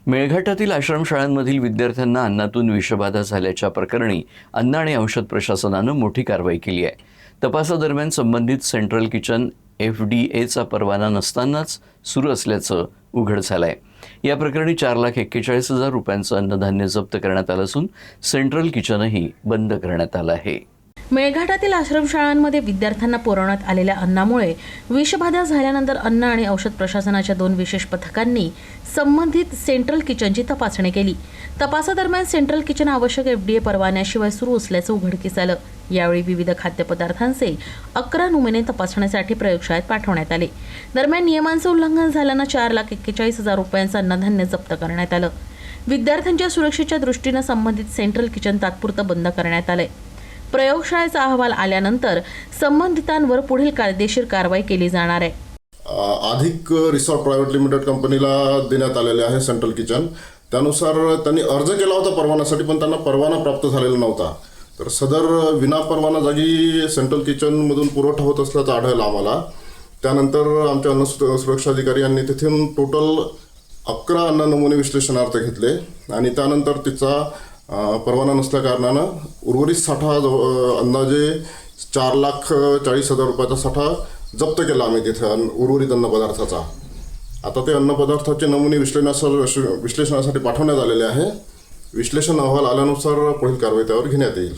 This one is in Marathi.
मेळघाटातील आश्रमशाळांमधील विद्यार्थ्यांना अन्नातून विषबाधा झाल्याच्या प्रकरणी अन्न आणि औषध प्रशासनानं मोठी कारवाई केली आहे. तपासादरम्यान संबंधित सेंट्रल किचन FDAचा परवाना नसतानाच सुरू असल्याचं उघड झालं आहे. या प्रकरणी 4,41,000 रुपयांचं अन्नधान्य जप्त करण्यात आलं असून सेंट्रल किचनही बंद करण्यात आलं आहे. मेळघाटातील आश्रमशाळांमध्ये विद्यार्थ्यांना पुरवण्यात आलेल्या अन्नामुळे विषबाधा झाल्यानंतर अन्न आणि औषध प्रशासनाच्या 2 विशेष पथकांनी संबंधित सेंट्रल किचनची तपासणी केली. तपासादरम्यान सेंट्रल किचन आवश्यक FDA परवान्याशिवाय सुरू असल्याचं उघडकीस आलं. यावेळी विविध खाद्यपदार्थांचे 11 नमुने तपासणीसाठी प्रयोगशाळेत पाठवण्यात आले. दरम्यान नियमांचं उल्लंघन झाल्यानं 4,41,000 रुपयांचं अन्नधान्य जप्त करण्यात आलं. विद्यार्थ्यांच्या सुरक्षेच्या दृष्टीनं संबंधित सेंट्रल किचन तात्पुरतं बंद करण्यात आलंय. प्रयोगशाळेचा अहवाल आल्यानंतर संबंधितांवर पुढील कायदेशीर कारवाई केली जाणार आहे. अधिक रिसॉर्ट प्रायव्हेट लिमिटेड कंपनीला देण्यात आलेले आहे सेंट्रल किचन. त्यानुसार त्यांनी अर्ज केला होता परवान्यासाठी, पण त्यांना परवाना प्राप्त झालेला नव्हता. तर सदर विनापरवाना जागी सेंट्रल किचनमधून पुरवठा होत असल्याचं आढळलं आम्हाला. त्यानंतर आमच्या अन्न सुरक्षा अधिकारी यांनी तिथून टोटल 11 अन्न नमुने विश्लेषणार्थ घेतले आणि त्यानंतर तिचा परवाना नसल्या कारणानं उर्वरित साठा अंदाजे 4,40,000 रुपयाचा साठा जप्त केला आम्ही तिथं उर्वरित अन्नपदार्थाचा. आता ते अन्नपदार्थाचे नमुने विश्लेषणासाठी पाठवण्यात आलेले आहे. विश्लेषण अहवाल आल्यानुसार पुढील कारवाई त्यावर घेण्यात येईल.